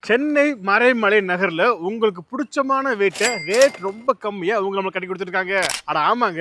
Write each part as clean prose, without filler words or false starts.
சென்னை மறைமலை நகர்ல உங்களுக்கு பிடிச்சமான வீட்டை ரேட் ரொம்ப கம்மியா அவங்க நம்மளுக்கு கட்டி கொடுத்துருக்காங்க. அட ஆமாங்க,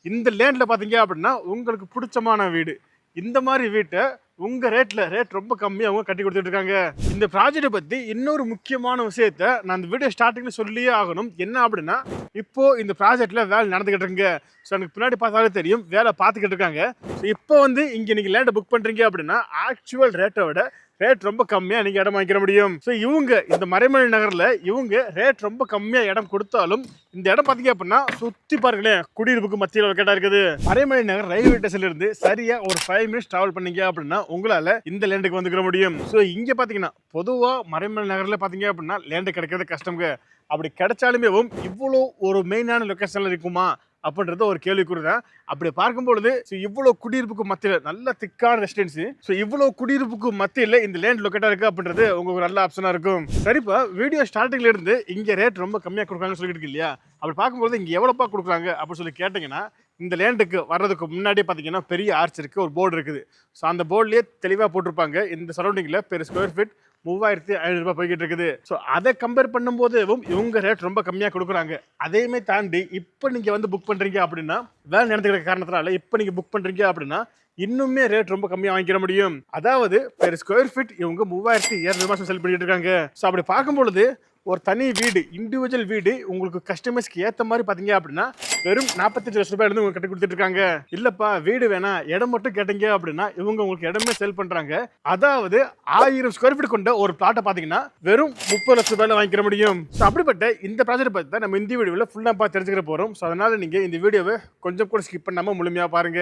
இந்த லேண்ட்ல பாத்தீங்க அப்படின்னா உங்களுக்கு பிடிச்சமான வீடு இந்த மாதிரி வீட்டை உங்க ரேட் ரொம்ப கம்மியா அவங்க கட்டி கொடுத்துட்டு இருக்காங்க. இந்த ப்ராஜெக்டை பத்தி இன்னொரு முக்கியமான விஷயத்த நான் இந்த வீடியோ ஸ்டார்டிங்ல சொல்லியே ஆகணும். என்ன அப்படின்னா, இப்போ இந்த ப்ராஜெக்ட்ல வேலை நடந்துகிட்டு இருக்குங்க. ஸோ எனக்கு பின்னாடி பார்த்தாலே தெரியும் வேலை பார்த்துக்கிட்டு இருக்காங்க. ஸோ இப்போ வந்து இங்க நீங்க லேண்டை புக் பண்றீங்க அப்படின்னா ஆக்சுவல் ரேட்டை விட ரேட் ரொம்ப கம்மியா நீங்க இடம் வாங்கிக்க முடியும். ஸோ இவங்க இந்த மறைமலை நகர்ல இவங்க ரேட் ரொம்ப கம்மியா இடம் கொடுத்தாலும் இந்த இடம் பாத்தீங்க அப்படின்னா சுத்தி பாருங்களேன், குடியிருப்புக்கு மத்தியில் கேட்டா இருக்குது. மறைமலை நகர் ரயில்வே ஸ்டேஷன்ல இருந்து சரியா ஒரு 5 மினிட்ஸ் டிராவல் பண்ணீங்க அப்படின்னா உங்களால இந்த லேண்டுக்கு வந்துக்கிற முடியும். ஸோ இங்க பாத்தீங்கன்னா பொதுவா மறைமலை நகர்ல பாத்தீங்க அப்படின்னா லேண்டு கிடைக்கிறது கஷ்டம்ங்க. அப்படி கிடைச்சாலுமே இவ்வளோ ஒரு மெயினான லொக்கேஷன்ல இருக்குமா அப்படின்றது ஒரு கேள்விக்குறி தான். அப்படி பார்க்கும்பொழுது இவ்வளோ குடியிருப்புக்கு மத்தியில் நல்ல திக்கான ரெசிடென்சி, இவ்வளோ குடியிருப்புக்கு மத்தியில் இந்த லேண்ட் லொக்கேட்டாக இருக்குது அப்படின்றது உங்களுக்கு நல்ல ஆப்ஷனாக இருக்கும். சரிப்பா, வீடியோ ஸ்டார்டிங்ல இருந்து இங்கே ரேட் ரொம்ப கம்மியாக கொடுக்குறாங்கன்னு சொல்லிட்டு இருக்கு இல்லையா? அப்படி பார்க்கும்போது இங்கே எவ்வளோப்பா கொடுக்குறாங்க அப்படின்னு சொல்லி கேட்டிங்கன்னா, இந்த லேண்டுக்கு வர்றதுக்கு முன்னாடியே பார்த்தீங்கன்னா பெரிய ஆர்ச் இருக்குது, ஒரு போர்டு இருக்குது. ஸோ அந்த போர்ட்லேயே தெளிவாக போட்டிருப்பாங்க இந்த சரௌண்டிங்கில் பெர் ஸ்கொயர் ஃபீட் 3500 போய்கிட்டு இருக்குது. ஸோ அதை கம்பேர் பண்ணும்போது இவங்க ரேட் ரொம்ப கம்மியாக கொடுக்குறாங்க. அதையுமே தாண்டி இப்போ நீங்கள் வந்து புக் பண்ணுறீங்க அப்படின்னா, வேலை நடந்துக்கிற காரணத்தினால இப்போ நீங்கள் புக் பண்ணுறீங்க அப்படின்னா இன்னுமே ரேட் ரொம்ப கம்மியாக வாங்கிக்கிற முடியும். அதாவது பெர் ஸ்கொயர் ஃபீட் இவங்க 3200 செல் பண்ணிட்டு இருக்காங்க. ஸோ அப்படி பார்க்கும்பொழுது ஒரு தனி வீடு, இண்டிவிஜுவல் வீடு உங்களுக்கு கஸ்டமைஸ்க்கு ஏற்ற மாதிரி பார்த்தீங்க அப்படின்னா வெறும் 45 லட்சம் ரூபாயிலிருந்து உங்களுக்கு கட்டி கொடுத்துட்டு இருக்காங்க. இல்லப்பா வீடு வேணா இடம் மட்டும் கேட்டீங்க அப்படின்னா இவங்க உங்களுக்கு இடமே செல் பண்றாங்க. அதாவது 1000 ஸ்கொயர் ஃபீட் கொண்ட ஒரு பிளாட்டை பார்த்தீங்கன்னா வெறும் 30 லட்சம் ரூபாயில வாங்கிக்கிற முடியும். ஸோ அப்படிப்பட்ட இந்த ப்ராஜெக்ட் பற்றி தான் நம்ம இந்த வீடியோவில் ஃபுல்லாக பார்த்து தெரிஞ்சுக்கிற போகிறோம். ஸோ அதனால நீங்கள் இந்த வீடியோவை கொஞ்சம் கூட ஸ்கிப் பண்ணாமல் முழுமையாக பாருங்க.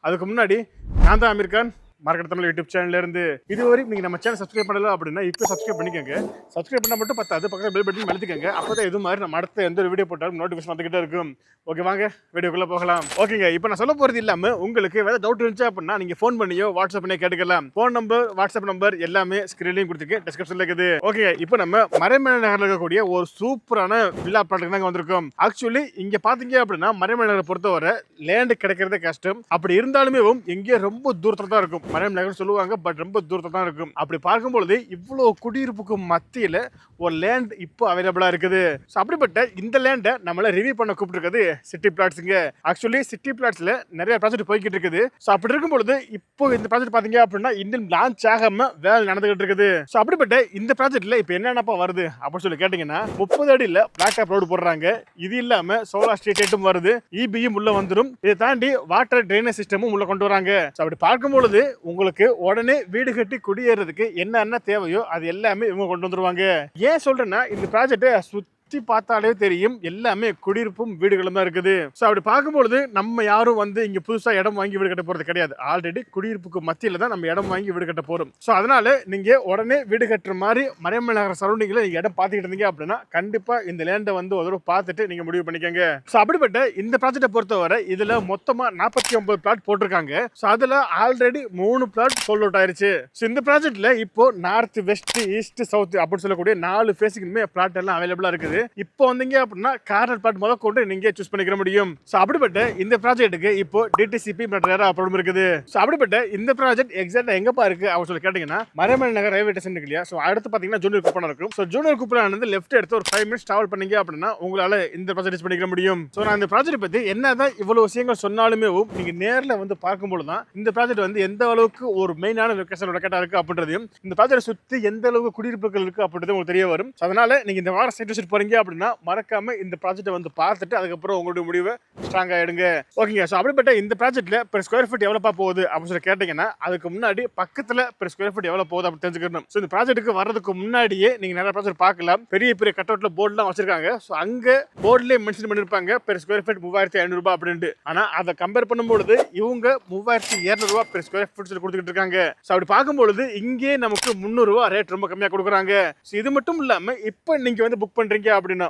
அதுக்கு முன்னாடி நான் தான் அமீர் கான், மார்க்கெட் தமிழ் யூடியூப் சேனல்ல இருந்து. இதுவரை நீங்க நம்ம சேனல் சப்ஸ்கிரைப் பண்ணல அப்படின்னா இப்போ சப்ஸ்கிரைப் பண்ணிக்கோங்க. சப்ஸ்கிரைப் பண்ணா மட்டும் பத்தாது, பக்கத்துல பெல் பட்டன் அழுத்திக்கங்க. அப்பதான் இது மாதிரி நம்ம அடுத்த எந்த ஒரு வீடியோ போட்டாலும் நோட்டிஃபிகேஷன் வந்துகிட்டே இருக்கும். ஓகே, வாங்க வீடியோக்குள்ள போகலாம். ஓகேங்க, இப்போ நான் சொல்ல போறது இல்லாம உங்களுக்கு வேற டவுட் இருந்துச்சு அப்படின்னா நீங்க ஃபோன் பண்ணியோ வாட்ஸ்அப் பண்ணியோ கேட்டுக்கலாம். ஃபோன் நம்பர், வாட்ஸ்அப் நம்பர் எல்லாமே ஸ்கிரீன்லயும் கொடுத்துருக்கேன், டிஸ்கிரிப்ஷன்ல இருக்குது. ஓகே, இப்போ நம்ம மறைமலை நகர்ல இருக்கக்கூடிய ஒரு சூப்பரான வில்லா ப்ராஜெக்ட் தான் வந்திருக்கோம். ஆக்சுவலி இங்க பாத்தீங்க அப்படின்னா மறைமலை நகரை பொறுத்தவரை லேண்ட் கிடைக்கிறதே கஷ்டம். அப்படி இருந்தாலுமே எங்கேயோ ரொம்ப தூரத்துல தான் இருக்கும். மறைமலை நகர் சொல்லுவாங்க, பட் ரொம்ப தூரத்துல தான் இருக்கும். அப்படி பார்க்கும்பொழுது இவ்வளவு குடியிருப்புக்கு மத்தியில ஒரு லேண்ட் இப்போ அவைலபிளா இருக்குது. அப்படிப்பட்ட இந்த லேண்டை நம்மள ரிவ்யூ பண்ண கூப்பிட்டு சிட்டி பிளாட்ஸுங்க. ஆக்சுவலி சிட்டி பிளாட்ஸ்ல நிறைய ப்ராஜெக்ட் போய்கிட்டு இருக்குது. ஸோ அப்படி இருக்கும்பொழுது இப்போ இந்த ப்ராஜெக்ட் பாத்தீங்க அப்படின்னா இன்னும் லான்ச் ஆகாம வேலை நடந்துகிட்டு இருக்குது. ஸோ அப்படிப்பட்ட இந்த ப்ராஜெக்ட்ல இப்போ என்னென்னப்பா வருது அப்படின்னு சொல்லி கேட்டீங்கன்னா 30 அடியில் பிளாக் டாப் ரோடு போடுறாங்க. இது இல்லாம சோலார் ஸ்ட்ரீட் லைட்டும் வருது, இபியும் உள்ள வந்துடும். இதை தாண்டி வாட்டர் ட்ரைனேஜ் சிஸ்டமும் உள்ள கொண்டு வராங்க. ஸோ அப்படி பார்க்கும்பொழுது உங்களுக்கு உடனே வீடு கட்டி குடியேறதுக்கு என்னென்ன தேவையோ அது எல்லாமே இவங்க கொண்டு வந்துருவாங்க. ஏன் சொல்றேன்னா இந்த ப்ராஜெக்ட் சுத்தி பார்த்தாலே தெரியும் எல்லாமே குடியிருப்பும் வீடுகளும் தான் இருக்குது. ஸோ அப்படி பார்க்கும்பொழுது நம்ம யாரும் வந்து இங்க புதுசா இடம் வாங்கி வீடு கட்ட போறது கிடையாது. ஆல்ரெடி குடியிருப்புக்கு மத்தியில தான் நம்ம இடம் வாங்கி வீடு கட்ட போறோம். ஸோ அதனால நீங்க உடனே வீடு கட்டுற மாதிரி மறைமலை நகர் சரௌண்டிங்ல நீங்க இடம் பார்த்துக்கிட்டு இருந்தீங்க அப்படின்னா கண்டிப்பா இந்த லேண்டை வந்து ஒரு தடவை பார்த்துட்டு நீங்க முடிவு பண்ணிக்கோங்க. ஸோ அப்படிப்பட்ட இந்த ப்ராஜெக்டை பொறுத்தவரை இதுல மொத்தமா 49 பிளாட் போட்டிருக்காங்க. ஸோ அதுல ஆல்ரெடி 3 பிளாட் சோல்ட் அவுட் ஆயிருச்சு. ஸோ இந்த ப்ராஜெக்ட்ல இப்போ நார்த், வெஸ்ட், ஈஸ்ட், சவுத் அப்படின்னு சொல்லக்கூடிய 4 ஃபேஸுக்குமே பிளாட் எல்லாம் அவைலபிளா இருக்குது. இப்போ வந்தீங்க அப்படின்னா கார்னர் பிளாட் முதல் கொண்டு நீங்க சூஸ் பண்ணிக்கிற முடியும். ஸோ அப்படிப்பட்ட இந்த ப்ராஜெக்ட்டுக்கு இப்போ டிடிசிபி மெட்ரோ அப்ரூவல் இருக்குது. ஸோ அப்படிப்பட்ட இந்த ப்ராஜெக்ட் எக்ஸாக்டா எங்கப்பா இருக்கு அப்படின்னு சொல்லி கேட்டீங்கன்னா மறைமலை நகர் ரயில்வே ஸ்டேஷன் இருக்கு இல்லையா? ஸோ அடுத்து பாத்தீங்கன்னா ஜூனியர் குப்பம் இருக்கும். ஸோ ஜூனியர் குப்பம் வந்து லெஃப்ட் எடுத்து ஒரு 5 மினிட்ஸ் டிராவல் பண்ணீங்க அப்படின்னா உங்களால இந்த ப்ராஜெக்ட் பண்ணிக்கிற முடியும். ஸோ நான் இந்த ப்ராஜெக்ட் பத்தி என்னதான் இவ்வளவு விஷயங்கள் சொன்னாலுமே நீங்க நேரில் வந்து பார்க்கும்போது தான் இந்த ப்ராஜெக்ட் வந்து எந்த அளவுக்கு ஒரு மெயினான லொகேஷன் லொகேட்டா இருக்கு அப்படின்றதையும் இந்த ப்ராஜெக்ட் சுத்தி எந்த அளவுக்கு குடியிருப்புகள் இருக்கு அப்படின்றது உங்களுக்கு தெரிய வரும். அதனால நீங்க இந்த வாரம் சைட் விசிட் போறீங்க அப்படின்னா மறக்காம இந்த ப்ராஜெக்ட் வந்து பார்த்துட்டு அதுக்கப்புறம் உங்களுடைய முடிவை ஸ்ட்ராங்கா எடுங்க. ஓகேங்க, ஸோ அப்படிப்பட்ட இந்த ப்ராஜெக்ட்ல பெர் ஸ்கொயர் ஃபீட் எவ்வளோப்பா போகுது அப்படின்னு சொல்லி கேட்டீங்கன்னா அதுக்கு முன்னாடி பக்கத்துல பெர் ஸ்கொயர் ஃபீட் எவ்வளோ போகுது அப்படின்னு தெரிஞ்சுக்கணும். ஸோ இந்த ப்ராஜெக்ட்டுக்கு வர்றதுக்கு முன்னாடியே நீங்க நிறைய ப்ராஜெக்ட் பார்க்கலாம். பெரிய பெரிய கட் அவுட்ல போர்டுலாம் வச்சிருக்காங்க. ஸோ அங்க போர்ட்லேயே மென்ஷன் பண்ணிருப்பாங்க பெர் ஸ்கொயர் ஃபீட் 3500 ரூபாய் அப்படின்ட்டு. ஆனா அதை கம்பேர் பண்ணும்போது இவங்க 3200 ரூபாய் பெர் ஸ்கொயர் ஃபீட் சொல்லி கொடுத்துட்டு இருக்காங்க. ஸோ அப்படி பார்க்கும்போது இங்கே நமக்கு 300 ரூபாய் ரேட் ரொம்ப கம்மியா கொடுக்குறாங்க. ஸோ இது மட்டும் இல்லாம இப்போ நீங்க வந்து புக் பண்றீங்க அப்படின்னா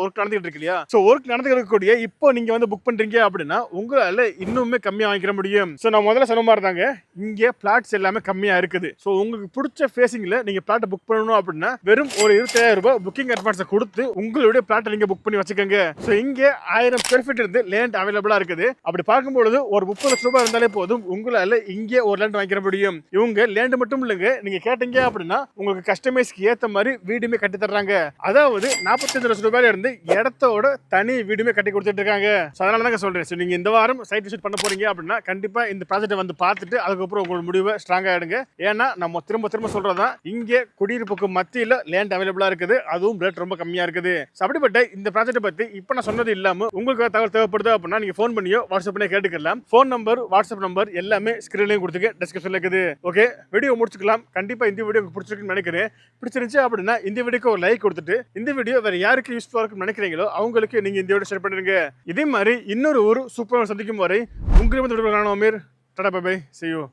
ஒர்க் நடந்துகிட்டு இருக்கு இல்லையா, சோ ஒர்க் நடந்துகிட்டு இருக்கக்கூடிய இப்போ நீங்க வந்து புக் பண்றீங்க அப்படின்னா உங்களால இன்னுமே கம்மியா வாங்கிக்க முடியும். சோ நான் முதல்ல சொன்ன மாதிரி தாங்க, இங்க பிளாட்ஸ் எல்லாமே கம்மியா இருக்குது. சோ உங்களுக்கு பிடிச்ச ஃபேசிங்ல நீங்க பிளாட் புக் பண்ணணும் அப்படின்னா வெறும் ஒரு 25,000 ரூபாய் புக்கிங் அட்வான்ஸ் கொடுத்து உங்களுடைய பிளாட் நீங்க புக் பண்ணி வச்சுக்கோங்க. சோ இங்க 1000 ஸ்கொயர் ஃபீட் இருந்து லேண்ட் அவைலபிளா இருக்குது. அப்படி பார்க்கும்போது ஒரு 30 லட்சம் ரூபாய் இருந்தாலே போதும் உங்களால இங்கே ஒரு லேண்ட் வாங்கிக்க முடியும். இவங்க லேண்ட் மட்டும் இல்லைங்க, நீங்க கேட்டீங்க அப்படின்னா உங்களுக்கு கஸ்டமைஸ்க்கு ஏத்த மாதிரி வீடுமே கட்டி தர்றாங்க. அதாவது 45 லட்சம் ரூபாயில இருந்து இடத்தோட தனி வீடுமே கட்டி கொடுத்துட்டு இருக்காங்க. அதனால தாங்க சொல்றேன், சோ நீங்க இந்த வாரம் சைட் விசிட் பண்ண போறீங்க அப்படின்னா கண்டிப்பா இந்த ப்ராஜெக்ட் வந்து பார்த்துட்டு அதுக்கப்புறம் உங்களோட முடிவை ஸ்ட்ராங்கா எடுங்க. ஏன்னா நம்ம திரும்ப சொல்றதா இங்கே குடியிருப்புக்கு மத்தியில லேண்ட் அவைலபிளா இருக்குது, அதுவும் ரேட் ரொம்ப கம்மியா இருக்குது. அப்படிப்பட்ட இந்த ப்ராஜெக்ட் பத்தி இப்ப நான் சொன்னது இல்லாம உங்களுக்கு தகவல் தேவைப்படுது அப்படின்னா நீங்க ஃபோன் பண்ணியோ வாட்ஸ்அப் பண்ணியோ கேட்டுக்கலாம். ஃபோன் நம்பர், வாட்ஸ்அப் நம்பர் எல்லாமே ஸ்கிரீன்லயும் கொடுத்துக்க, டிஸ்கிரிப்ஷன்ல இருக்குது. ஓகே, வீடியோ முடிச்சுக்கலாம். கண்டிப்பா இந்த வீடியோ உங்களுக்கு பிடிச்சிருக்குன்னு நினைக்கிறேன். பிடிச்சிருந்துச்சு அப்படின்னா இந்த வீடியோக்கு ஒரு லைக் கொடுத்துட்டு இந்த வீடியோ வேற யாருக்கு யூஸ்ஃபுல்லா இருக்குன்னு நினைக்கிறீங்களோ அவங்களுக்கு நீங்க இந்த வீடியோ ஷேர் பண்ணுங்க. இதே மாதிரி இன்னொரு சூப்பரான சந்திக்கும் வரை உங்களிடம் tata bye bye, see you.